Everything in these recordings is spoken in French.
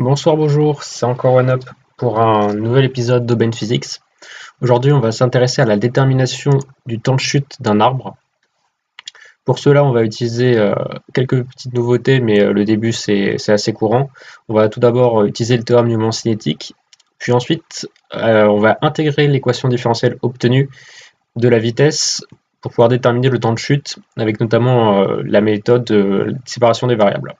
Bonsoir, bonjour, c'est encore OneUp pour un nouvel épisode d'Aubaine Physics. Aujourd'hui, on va s'intéresser à la détermination du temps de chute d'un arbre. Pour cela, on va utiliser quelques petites nouveautés, mais le début c'est assez courant. On va tout d'abord utiliser le théorème du moment cinétique, puis ensuite on va intégrer l'équation différentielle obtenue de la vitesse pour pouvoir déterminer le temps de chute, avec notamment la méthode de séparation des variables.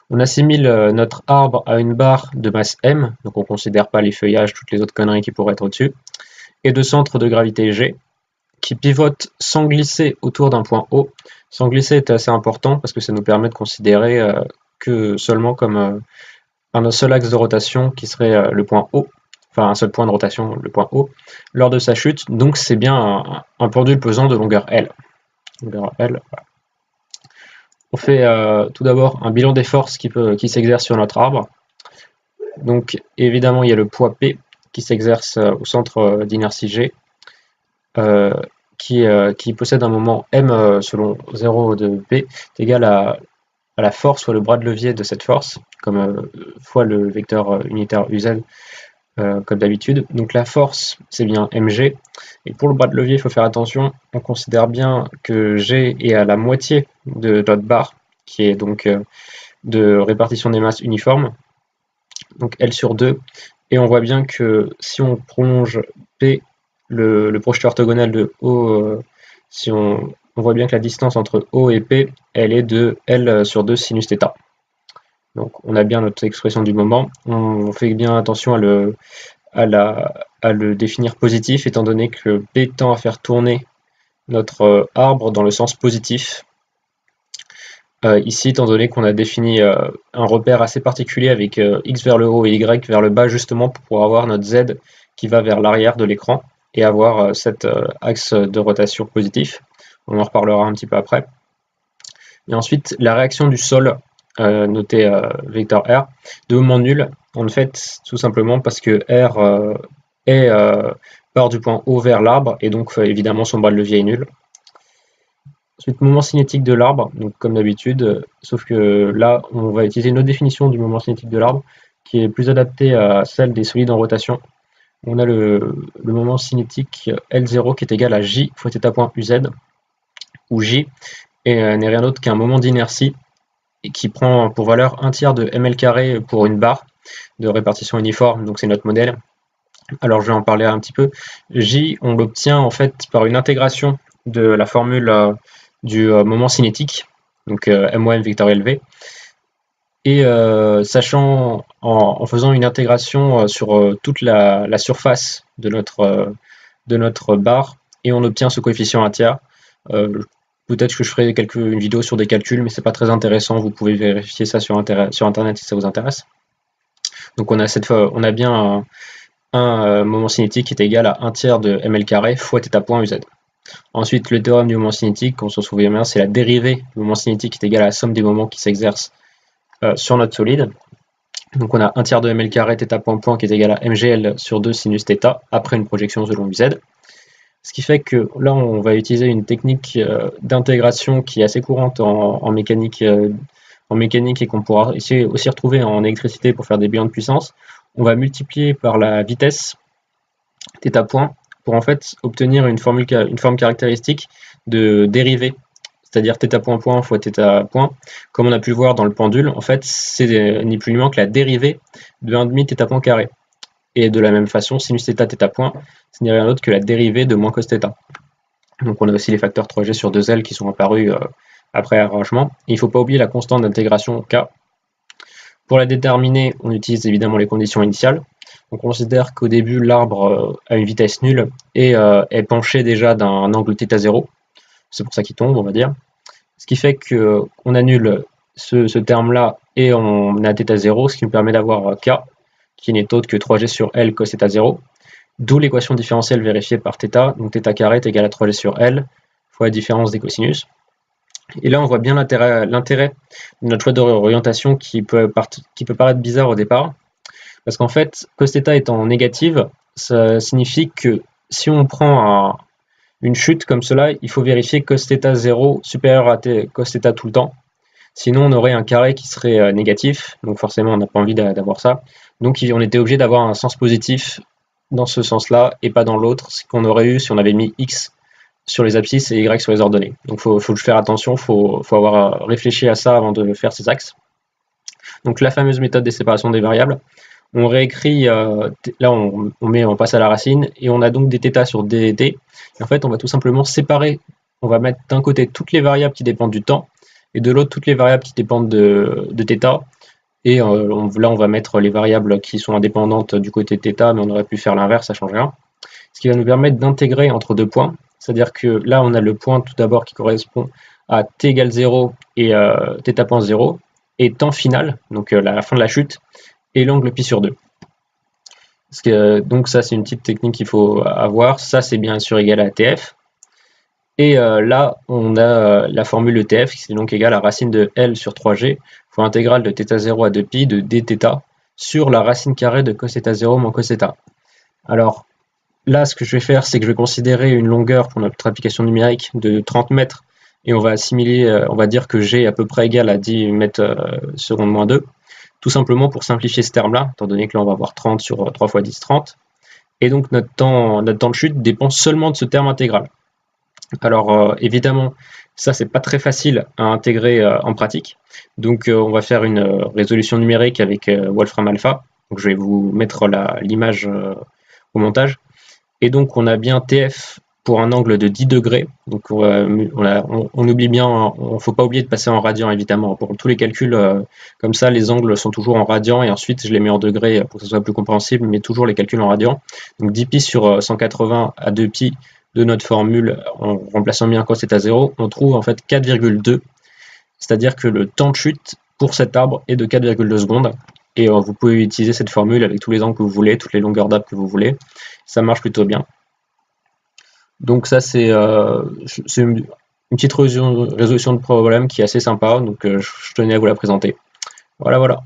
On assimile notre arbre à une barre de masse m, donc on ne considère pas les feuillages, toutes les autres conneries qui pourraient être au-dessus, et de centre de gravité g, qui pivote sans glisser autour d'un point O. Sans glisser est assez important parce que ça nous permet de considérer que seulement comme un seul axe de rotation qui serait le point O, enfin un seul point de rotation, le point O, lors de sa chute. Donc c'est bien un pendule pesant de longueur L. Longueur L, voilà. On fait tout d'abord un bilan des forces qui s'exercent sur notre arbre. Donc évidemment il y a le poids P qui s'exerce au centre d'inertie G, qui possède un moment m selon 0 de P est égal à la force soit le bras de levier de cette force, comme fois le vecteur unitaire uz, comme d'habitude. Donc la force c'est bien mg, et pour le bras de levier il faut faire attention, on considère bien que g est à la moitié de notre barre, qui est donc de répartition des masses uniforme, donc L sur 2, et on voit bien que si on prolonge P, le projeté orthogonal de O, si on voit bien que la distance entre O et P, elle est de L sur 2 sinus θ. Donc on a bien notre expression du moment, on fait bien attention à le définir positif, étant donné que P tend à faire tourner notre arbre dans le sens positif. Ici, étant donné qu'on a défini un repère assez particulier avec x vers le haut et y vers le bas, justement pour pouvoir avoir notre z qui va vers l'arrière de l'écran et avoir cet axe de rotation positif. On en reparlera un petit peu après. Et ensuite, la réaction du sol, notée vecteur R, de moment nul, en fait, tout simplement parce que R part du point O vers l'arbre, et donc évidemment son bras de levier est nul. Ensuite, moment cinétique de l'arbre, donc comme d'habitude, sauf que là, on va utiliser une autre définition du moment cinétique de l'arbre, qui est plus adaptée à celle des solides en rotation. On a le moment cinétique L0 qui est égal à J fois θ point uz, où J n'est rien d'autre qu'un moment d'inertie et qui prend pour valeur 1/3 de ml carré pour une barre de répartition uniforme, donc c'est notre modèle. Alors je vais en parler un petit peu. J, on l'obtient en fait par une intégration de la formule du moment cinétique, donc M-O-M vectoriel V, et sachant en faisant une intégration sur toute la surface de notre barre, et on obtient ce coefficient 1/3. Peut-être que je ferai une vidéo sur des calculs, mais c'est pas très intéressant, vous pouvez vérifier ça sur internet si ça vous intéresse. Donc on a bien un moment cinétique qui est égal à 1/3 de ml carré fois θ point uz. Ensuite, le théorème du moment cinétique, on s'en souvient bien, c'est la dérivée du moment cinétique qui est égale à la somme des moments qui s'exercent sur notre solide. Donc on a 1/3 de ml carré θ point point qui est égal à mgl sur 2 sinus θ après une projection selon uz. Ce qui fait que là, on va utiliser une technique d'intégration qui est assez courante en mécanique, et qu'on pourra aussi retrouver en électricité pour faire des bilans de puissance. On va multiplier par la vitesse θ point pour en fait obtenir une forme caractéristique de dérivée, c'est-à-dire θ point point fois θ point. Comme on a pu le voir dans le pendule, en fait, c'est ni plus ni moins que la dérivée de 1,5 θ point carré. Et de la même façon, sinus θ θ point, ce n'est rien d'autre que la dérivée de moins cos θ. Donc on a aussi les facteurs 3g sur 2l qui sont apparus après arrangement. Et il ne faut pas oublier la constante d'intégration k. Pour la déterminer, on utilise évidemment les conditions initiales. On considère qu'au début, l'arbre a une vitesse nulle et est penché déjà d'un angle θ0. C'est pour ça qu'il tombe, on va dire. Ce qui fait qu'on annule ce terme-là et on a θ0, ce qui nous permet d'avoir k, qui n'est autre que 3g sur L cos θ0, d'où l'équation différentielle vérifiée par θ, donc θ carré est égal à 3g sur L fois la différence des cosinus. Et là, on voit bien l'intérêt de notre choix d'orientation qui peut paraître bizarre au départ, parce qu'en fait, cos θ étant négative, ça signifie que si on prend une chute comme cela, il faut vérifier cos θ0 supérieur à cos θ tout le temps, Sinon, on aurait un carré qui serait négatif, donc forcément, on n'a pas envie d'avoir ça. Donc, on était obligé d'avoir un sens positif dans ce sens-là et pas dans l'autre, ce qu'on aurait eu si on avait mis x sur les abscisses et y sur les ordonnées. Donc, faut faire attention, faut avoir réfléchi à ça avant de faire ces axes. Donc, la fameuse méthode des séparations des variables, on réécrit, là on passe à la racine, et on a donc des θ sur dt, et en fait on va tout simplement séparer, on va mettre d'un côté toutes les variables qui dépendent du temps, et de l'autre toutes les variables qui dépendent de θ, et là on va mettre les variables qui sont indépendantes du côté θ, mais on aurait pu faire l'inverse, ça change rien. Ce qui va nous permettre d'intégrer entre deux points, c'est-à-dire que là on a le point tout d'abord qui correspond à t égale 0 et θ.0, et temps final, donc la fin de la chute, et l'angle pi sur 2. Donc ça, c'est une petite technique qu'il faut avoir. Ça, c'est bien sûr égal à TF. Et là, on a la formule de TF, qui est donc égale à racine de L sur 3G, fois intégrale de θ0 à 2pi de dθ sur la racine carrée de cos θ0 moins cos θ. Alors, là, ce que je vais faire, c'est que je vais considérer une longueur pour notre application numérique de 30 mètres, et on va assimiler, on va dire que G est à peu près égal à 10 mètres seconde moins 2. Tout simplement pour simplifier ce terme-là, étant donné que là on va avoir 30 sur 3 fois 10, 30. Et donc notre temps de chute dépend seulement de ce terme intégral. Alors évidemment, ça c'est pas très facile à intégrer en pratique. Donc on va faire une résolution numérique avec Wolfram Alpha. Donc je vais vous mettre l'image au montage. Et donc on a bien TF pour un angle de 10 degrés. Donc on oublie bien, il ne faut pas oublier de passer en radian évidemment. Pour tous les calculs comme ça, les angles sont toujours en radian, et ensuite je les mets en degrés pour que ce soit plus compréhensible, mais toujours les calculs en radian. Donc 10 pi sur 180 à 2 pi de notre formule, en remplaçant bien cos θ0, on trouve en fait 4,2. C'est-à-dire que le temps de chute pour cet arbre est de 4,2 secondes. Et vous pouvez utiliser cette formule avec tous les angles que vous voulez, toutes les longueurs d'arbre que vous voulez. Ça marche plutôt bien. Donc ça, c'est une petite résolution de problème qui est assez sympa, donc je tenais à vous la présenter. Voilà, voilà.